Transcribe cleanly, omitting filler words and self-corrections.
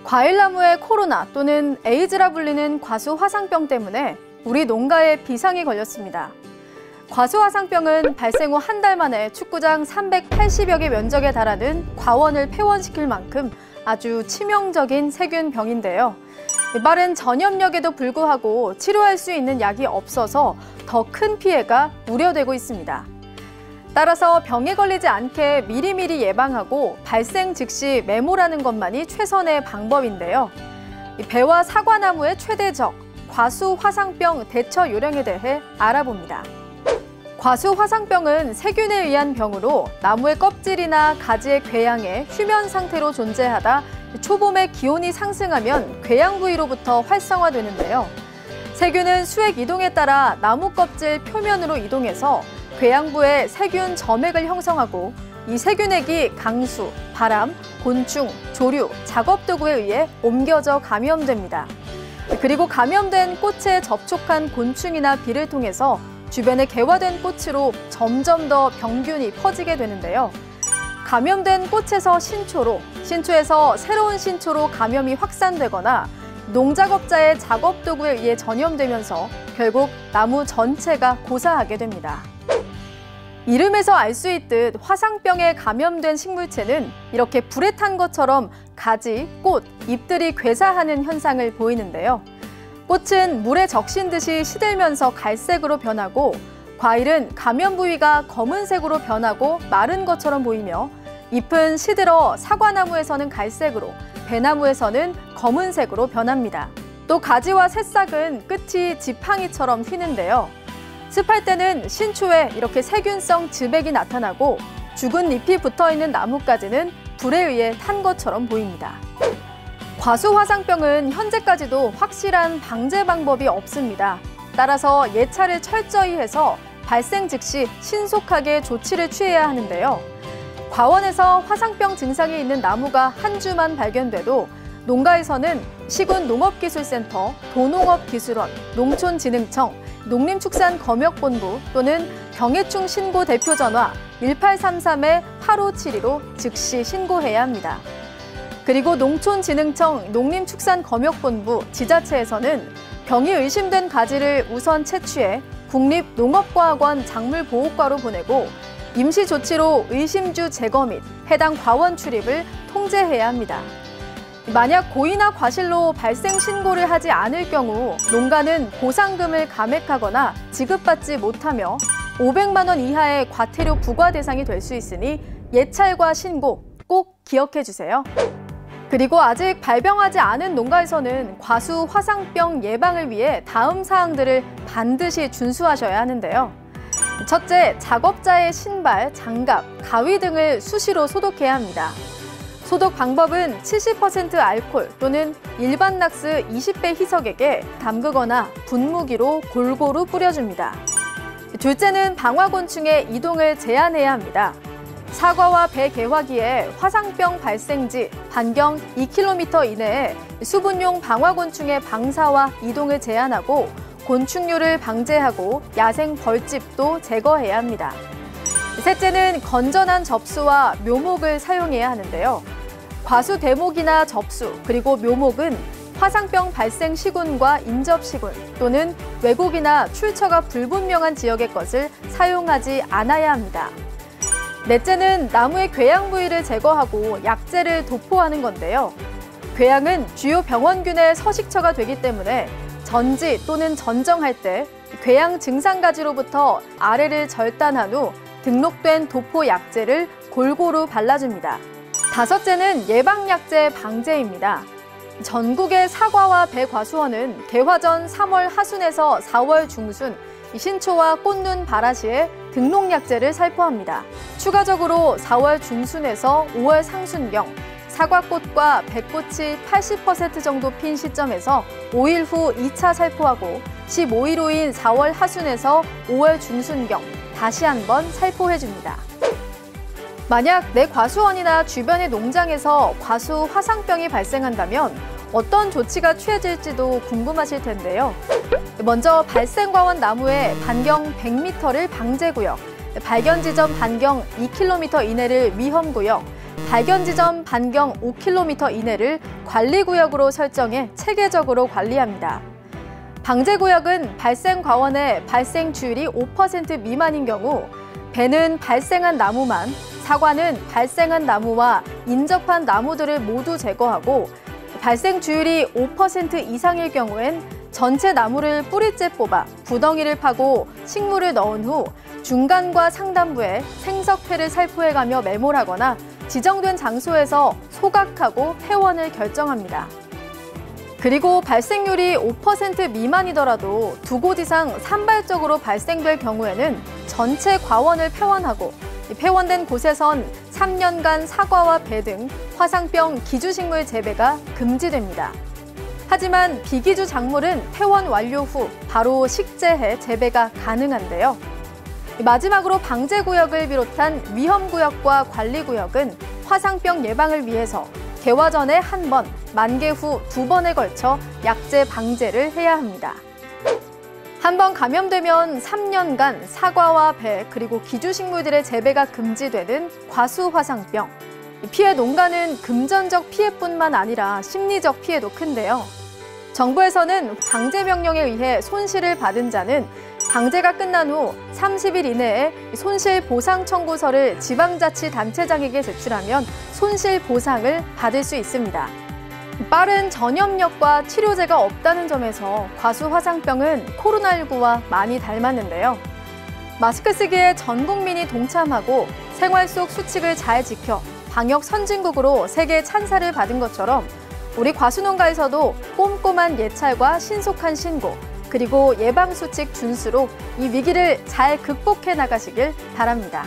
과일나무의 코로나 또는 에이즈라 불리는 과수화상병 때문에 우리 농가에 비상이 걸렸습니다. 과수화상병은 발생 후 한 달 만에 축구장 380여 개 면적에 달하는 과원을 폐원시킬 만큼 아주 치명적인 세균병인데요. 빠른 전염력에도 불구하고 치료할 수 있는 약이 없어서 더 큰 피해가 우려되고 있습니다. 따라서 병에 걸리지 않게 미리미리 예방하고 발생 즉시 매몰하는 것만이 최선의 방법인데요. 배와 사과나무의 최대 적, 과수화상병 대처 요령에 대해 알아봅니다. 과수화상병은 세균에 의한 병으로 나무의 껍질이나 가지의 궤양에 휴면 상태로 존재하다 초봄에 기온이 상승하면 궤양 부위로부터 활성화되는데요. 세균은 수액 이동에 따라 나무 껍질 표면으로 이동해서 궤양부에 세균 점액을 형성하고 이 세균액이 강수, 바람, 곤충, 조류, 작업도구에 의해 옮겨져 감염됩니다. 그리고 감염된 꽃에 접촉한 곤충이나 비를 통해서 주변에 개화된 꽃으로 점점 더 병균이 퍼지게 되는데요. 감염된 꽃에서 신초로, 신초에서 새로운 신초로 감염이 확산되거나 농작업자의 작업도구에 의해 전염되면서 결국 나무 전체가 고사하게 됩니다. 이름에서 알 수 있듯 화상병에 감염된 식물체는 이렇게 불에 탄 것처럼 가지, 꽃, 잎들이 괴사하는 현상을 보이는데요. 꽃은 물에 적신 듯이 시들면서 갈색으로 변하고 과일은 감염 부위가 검은색으로 변하고 마른 것처럼 보이며 잎은 시들어 사과나무에서는 갈색으로, 배나무에서는 검은색으로 변합니다. 또 가지와 새싹은 끝이 지팡이처럼 휘는데요. 습할 때는 신초에 이렇게 세균성 즙액이 나타나고 죽은 잎이 붙어있는 나무까지는 불에 의해 탄 것처럼 보입니다. 과수화상병은 현재까지도 확실한 방제 방법이 없습니다. 따라서 예찰을 철저히 해서 발생 즉시 신속하게 조치를 취해야 하는데요. 과원에서 화상병 증상이 있는 나무가 한 주만 발견돼도 농가에서는 시군농업기술센터, 도농업기술원, 농촌진흥청, 농림축산검역본부 또는 병해충 신고 대표 전화 1833-8572로 즉시 신고해야 합니다. 그리고 농촌진흥청, 농림축산검역본부, 지자체에서는 병이 의심된 가지를 우선 채취해 국립농업과학원 작물보호과로 보내고 임시조치로 의심주 제거 및 해당 과원 출입을 통제해야 합니다. 만약 고의나 과실로 발생 신고를 하지 않을 경우 농가는 보상금을 감액하거나 지급받지 못하며 500만 원 이하의 과태료 부과 대상이 될 수 있으니 예찰과 신고 꼭 기억해 주세요. 그리고 아직 발병하지 않은 농가에서는 과수화상병 예방을 위해 다음 사항들을 반드시 준수하셔야 하는데요. 첫째, 작업자의 신발, 장갑, 가위 등을 수시로 소독해야 합니다. 소독 방법은 70% 알코올 또는 일반 락스 20배 희석액에 담그거나 분무기로 골고루 뿌려줍니다. 둘째는 방화곤충의 이동을 제한해야 합니다. 사과와 배 개화기에 화상병 발생지 반경 2km 이내에 수분용 방화곤충의 방사와 이동을 제한하고 곤충류를 방제하고 야생 벌집도 제거해야 합니다. 셋째는 건전한 접수와 묘목을 사용해야 하는데요. 과수 대목이나 접수 그리고 묘목은 화상병 발생 시군과 인접 시군 또는 왜곡이나 출처가 불분명한 지역의 것을 사용하지 않아야 합니다. 넷째는 나무의 궤양 부위를 제거하고 약재를 도포하는 건데요. 궤양은 주요 병원균의 서식처가 되기 때문에 전지 또는 전정할 때 궤양 증상가지로부터 아래를 절단한 후 등록된 도포 약재를 골고루 발라줍니다. 다섯째는 예방약재 방제입니다. 전국의 사과와 배 과수원은 개화 전 3월 하순에서 4월 중순 신초와 꽃눈 발화시에 등록약재를 살포합니다. 추가적으로 4월 중순에서 5월 상순경 사과꽃과 배꽃이 80% 정도 핀 시점에서 5일 후 2차 살포하고 15일 후인 4월 하순에서 5월 중순경 다시 한번 살포해줍니다. 만약 내 과수원이나 주변의 농장에서 과수화상병이 발생한다면 어떤 조치가 취해질지도 궁금하실 텐데요. 먼저 발생과원 나무의 반경 100m를 방제구역, 발견 지점 반경 2km 이내를 위험구역, 발견 지점 반경 5km 이내를 관리구역으로 설정해 체계적으로 관리합니다. 방제구역은 발생 과원의 발생 주율이 5% 미만인 경우 배는 발생한 나무만, 사과는 발생한 나무와 인접한 나무들을 모두 제거하고 발생 주율이 5% 이상일 경우엔 전체 나무를 뿌리째 뽑아 구덩이를 파고 식물을 넣은 후 중간과 상단부에 생석회를 살포해가며 매몰하거나 지정된 장소에서 소각하고 폐원을 결정합니다. 그리고 발생률이 5% 미만이더라도 2곳 이상 산발적으로 발생될 경우에는 전체 과원을 폐원하고 폐원된 곳에선 3년간 사과와 배 등 화상병 기주식물 재배가 금지됩니다. 하지만 비기주 작물은 폐원 완료 후 바로 식재해 재배가 가능한데요. 마지막으로 방제구역을 비롯한 위험구역과 관리구역은 화상병 예방을 위해서 개화 전에 1번, 만개 후 2번에 걸쳐 약제 방제를 해야 합니다. 한번 감염되면 3년간 사과와 배 그리고 기주식물들의 재배가 금지되는 과수화상병. 피해 농가는 금전적 피해뿐만 아니라 심리적 피해도 큰데요. 정부에서는 방제 명령에 의해 손실을 받은 자는 방제가 끝난 후 30일 이내에 손실보상 청구서를 지방자치단체장에게 제출하면 손실보상을 받을 수 있습니다. 빠른 전염력과 치료제가 없다는 점에서 과수화상병은 코로나19와 많이 닮았는데요. 마스크 쓰기에 전 국민이 동참하고 생활 속 수칙을 잘 지켜 방역 선진국으로 세계 찬사를 받은 것처럼 우리 과수농가에서도 꼼꼼한 예찰과 신속한 신고, 그리고 예방수칙 준수로 이 위기를 잘 극복해 나가시길 바랍니다.